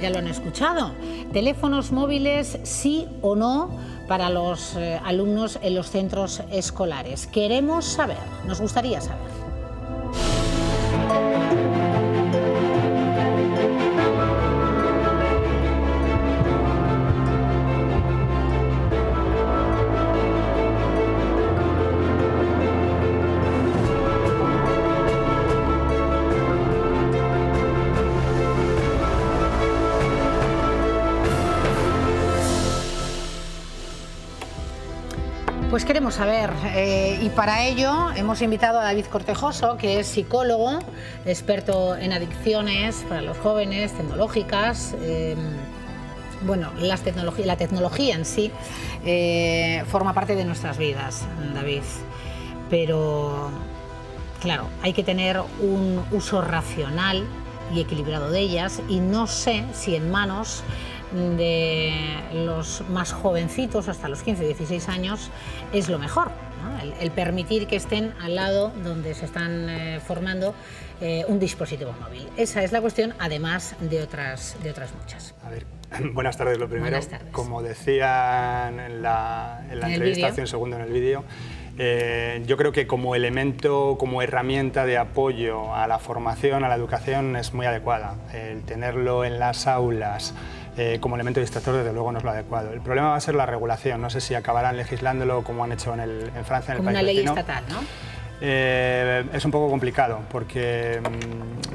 ya lo han escuchado. Teléfonos móviles, sí o no, para los alumnos en los centros escolares. Queremos saber, nos gustaría saber. Pues queremos saber, y para ello hemos invitado a David Cortejoso, que es psicólogo, experto en adicciones para los jóvenes, tecnológicas. Bueno, la tecnología en sí forma parte de nuestras vidas, David, pero claro, hay que tener un uso racional y equilibrado de ellas, y no sé si en manos de los más jovencitos, hasta los 15, 16 años, es lo mejor, ¿no? El permitir que estén al lado donde se están formando un dispositivo móvil. Esa es la cuestión, además de otras muchas. A ver, buenas tardes, lo primero. Buenas tardes. Como decían en la entrevista hace un segundo en el vídeo, yo creo que como elemento, como herramienta de apoyo a la formación, a la educación, es muy adecuada. El tenerlo en las aulas como elemento distractor, desde luego, no es lo adecuado. El problema va a ser la regulación. No sé si acabarán legislándolo como han hecho en Francia, en el país vecino. Como una ley estatal, ¿no? Es un poco complicado, porque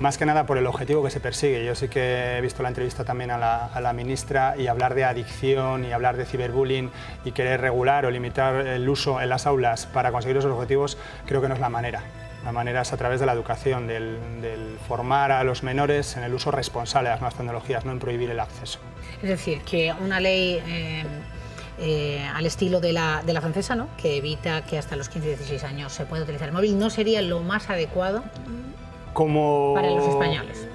más que nada por el objetivo que se persigue. Yo sí que he visto la entrevista también a la ministra, y hablar de adicción y hablar de ciberbullying y querer regular o limitar el uso en las aulas para conseguir esos objetivos, creo que no es la manera. La manera es a través de la educación, del formar a los menores en el uso responsable de las nuevas tecnologías, no en prohibir el acceso. Es decir, que una ley al estilo de la francesa, ¿no?, que evita que hasta los 15 y 16 años se pueda utilizar el móvil, ¿no sería lo más adecuado para los españoles?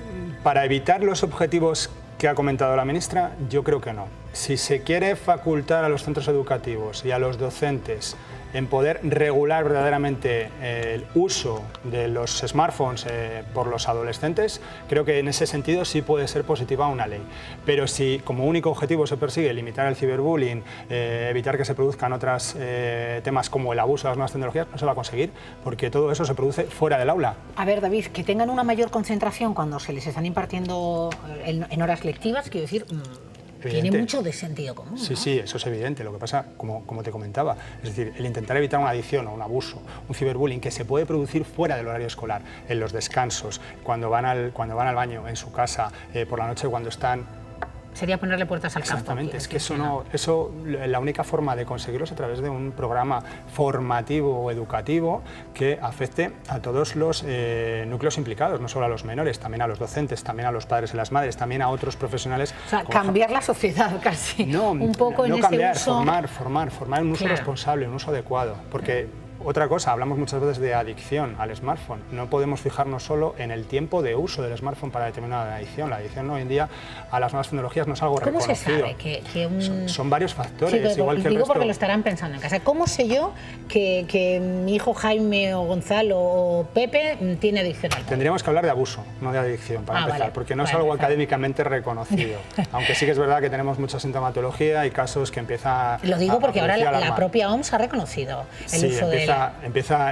Para evitar los objetivos que ha comentado la ministra, yo creo que no. Si se quiere facultar a los centros educativos y a los docentes en poder regular verdaderamente el uso de los smartphones por los adolescentes, creo que en ese sentido sí puede ser positiva una ley. Pero si como único objetivo se persigue limitar el ciberbullying, evitar que se produzcan otros temas como el abuso de las nuevas tecnologías, no se va a conseguir, porque todo eso se produce fuera del aula. A ver, David, que tengan una mayor concentración cuando se les están impartiendo en horas lectivas, quiero decir, tiene mucho de sentido común, ¿no? Sí, sí, eso es evidente. Lo que pasa, como te comentaba, es decir, el intentar evitar una adicción o un abuso, un ciberbullying que se puede producir fuera del horario escolar, en los descansos, cuando van al baño, en su casa, por la noche cuando están... Sería ponerle puertas al campo. Exactamente, es que la única forma de conseguirlo es a través de un programa formativo o educativo que afecte a todos los núcleos implicados, no solo a los menores, también a los docentes, también a los padres y las madres, también a otros profesionales. O sea, cambiar la sociedad casi, no, un poco no en cambiar, ese uso... formar un uso responsable, un uso adecuado, porque... Otra cosa, hablamos muchas veces de adicción al smartphone. No podemos fijarnos solo en el tiempo de uso del smartphone para determinar adicción. La adicción hoy en día a las nuevas tecnologías no es algo reconocido. ¿Cómo se sabe son varios factores, sí, igual que el resto... resto... porque lo estarán pensando en casa. ¿Cómo sé yo que mi hijo Jaime o Gonzalo o Pepe tiene adicción al móvil? Tendríamos que hablar de abuso, no de adicción, para empezar, vale, porque no es algo académicamente reconocido. Aunque sí que es verdad que tenemos mucha sintomatología y casos que empieza... Lo digo porque ahora la propia OMS ha reconocido el uso empieza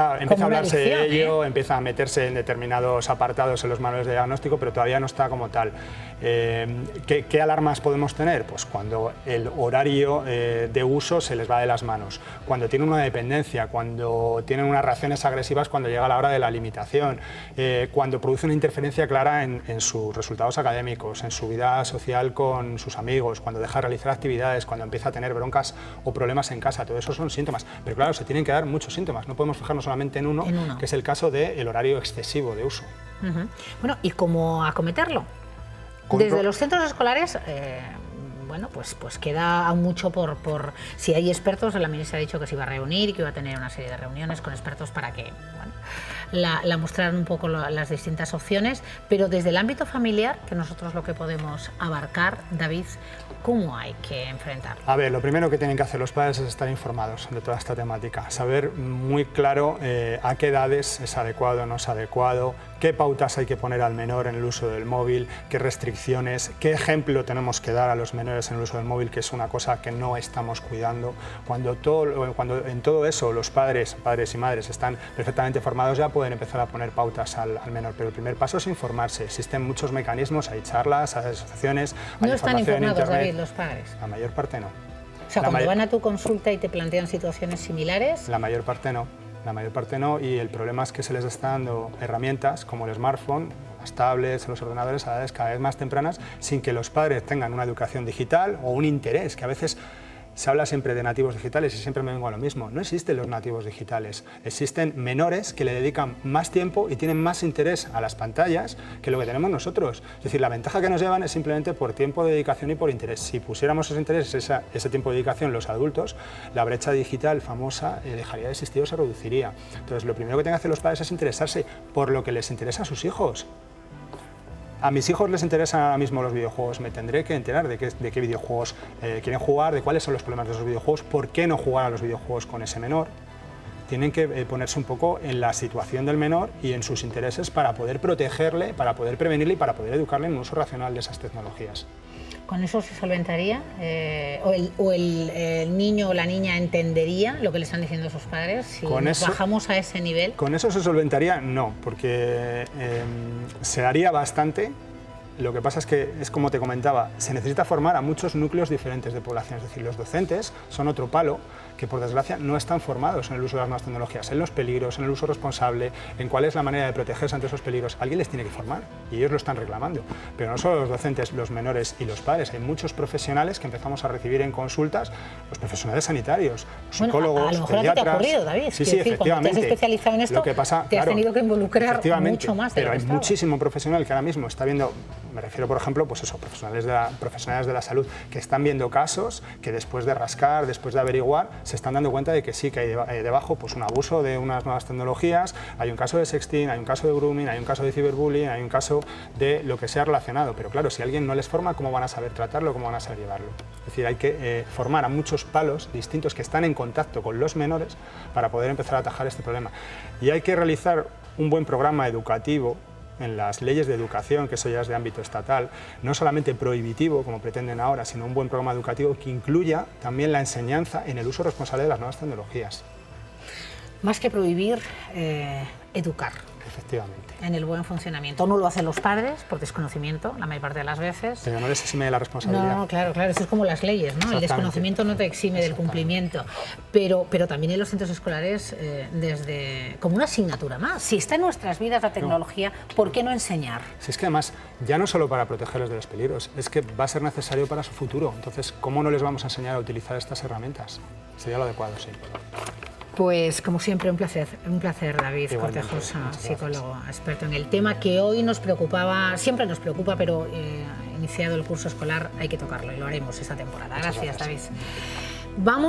a hablarse de ello, empieza a meterse en determinados apartados en los manuales de diagnóstico, pero todavía no está como tal. ¿Qué alarmas podemos tener? Pues cuando el horario de uso se les va de las manos, cuando tienen una dependencia, cuando tienen unas reacciones agresivas cuando llega la hora de la limitación, cuando produce una interferencia clara en sus resultados académicos, en su vida social con sus amigos, cuando deja de realizar actividades, cuando empieza a tener broncas o problemas en casa. Todo eso son síntomas, pero claro, se tienen que dar muchos síntomas. No podemos fijarnos solamente en uno, que es el caso del horario excesivo de uso. Bueno, ¿y cómo acometerlo? Desde los centros escolares, bueno, pues queda aún mucho por... Si hay expertos, la ministra ha dicho que se iba a reunir y que iba a tener una serie de reuniones con expertos para que, bueno, mostrar un poco las distintas opciones, pero desde el ámbito familiar, que nosotros lo que podemos abarcar, David, ¿cómo hay que enfrentarlo? A ver, lo primero que tienen que hacer los padres es estar informados de toda esta temática, saber muy claro a qué edades es adecuado o no es adecuado, qué pautas hay que poner al menor en el uso del móvil, qué restricciones, qué ejemplo tenemos que dar a los menores en el uso del móvil, que es una cosa que no estamos cuidando. Cuando en todo eso los padres y madres están perfectamente formados, ya pueden empezar a poner pautas al menor, pero el primer paso es informarse. Existen muchos mecanismos, hay charlas, hay asociaciones, hay ¿No están información en informados, internet. David, los padres? La mayor parte no. O sea, cuando van a tu consulta y te plantean situaciones similares... La mayor parte no. La mayor parte no, y el problema es que se les está dando herramientas como el smartphone, las tablets, los ordenadores a edades cada vez más tempranas, sin que los padres tengan una educación digital o un interés, que a veces se habla siempre de nativos digitales y siempre me vengo a lo mismo. No existen los nativos digitales, existen menores que le dedican más tiempo y tienen más interés a las pantallas que lo que tenemos nosotros. Es decir, la ventaja que nos llevan es simplemente por tiempo de dedicación y por interés. Si pusiéramos ese interés, ese tiempo de dedicación los adultos, la brecha digital famosa dejaría de existir o se reduciría. Entonces, lo primero que tienen que hacer los padres es interesarse por lo que les interesa a sus hijos. A mis hijos les interesan ahora mismo los videojuegos, me tendré que enterar de qué videojuegos quieren jugar, de cuáles son los problemas de esos videojuegos, por qué no jugar a los videojuegos con ese menor. Tienen que ponerse un poco en la situación del menor y en sus intereses para poder protegerle, para poder prevenirle y para poder educarle en un uso racional de esas tecnologías. ¿Con eso se solventaría? ¿O el niño o la niña entendería lo que le están diciendo sus padres? Si bajamos a ese nivel. ¿Con eso se solventaría? No, porque se haría bastante. Lo que pasa es que, es como te comentaba, se necesita formar a muchos núcleos diferentes de población. Es decir, los docentes son otro palo que, por desgracia, no están formados en el uso de las nuevas tecnologías, en los peligros, en el uso responsable, en cuál es la manera de protegerse ante esos peligros. Alguien les tiene que formar y ellos lo están reclamando. Pero no solo los docentes, los menores y los padres. Hay muchos profesionales que empezamos a recibir en consultas, los profesionales sanitarios, los psicólogos, a lo mejor pediatras. Te ha ocurrido, David. Sí, decir, efectivamente. Cuando te has especializado en esto, lo que pasa, te has tenido que involucrar mucho más de pero lo que hay estaba. muchísimo profesional que ahora mismo está viendo, me refiero por ejemplo, pues eso, profesionales de la salud, que están viendo casos que después de rascar, después de averiguar, se están dando cuenta de que sí, que hay debajo pues un abuso de unas nuevas tecnologías, hay un caso de sexting, hay un caso de grooming, hay un caso de ciberbullying, hay un caso de lo que sea relacionado. Pero claro, si alguien no les forma, ¿cómo van a saber tratarlo? ¿Cómo van a saber llevarlo? Es decir, hay que formar a muchos palos distintos que están en contacto con los menores para poder empezar a atajar este problema. Y hay que realizar un buen programa educativo en las leyes de educación, que eso ya es de ámbito estatal, no solamente prohibitivo, como pretenden ahora, sino un buen programa educativo que incluya también la enseñanza en el uso responsable de las nuevas tecnologías. Más que prohibir, educar. Efectivamente. En el buen funcionamiento. No lo hacen los padres por desconocimiento, la mayor parte de las veces. Pero no les exime de la responsabilidad. No, claro, eso es como las leyes, ¿no? El desconocimiento no te exime del cumplimiento. Pero también en los centros escolares, como una asignatura más. Si está en nuestras vidas la tecnología, ¿por qué no enseñar? Si es que además, ya no solo para protegerles de los peligros, es que va a ser necesario para su futuro. Entonces, ¿cómo no les vamos a enseñar a utilizar estas herramientas? Sería lo adecuado, sí. Pues como siempre un placer David Cortejosa, psicólogo experto en el tema que hoy nos preocupaba, siempre nos preocupa, pero iniciado el curso escolar hay que tocarlo y lo haremos esta temporada. Gracias, David. Vamos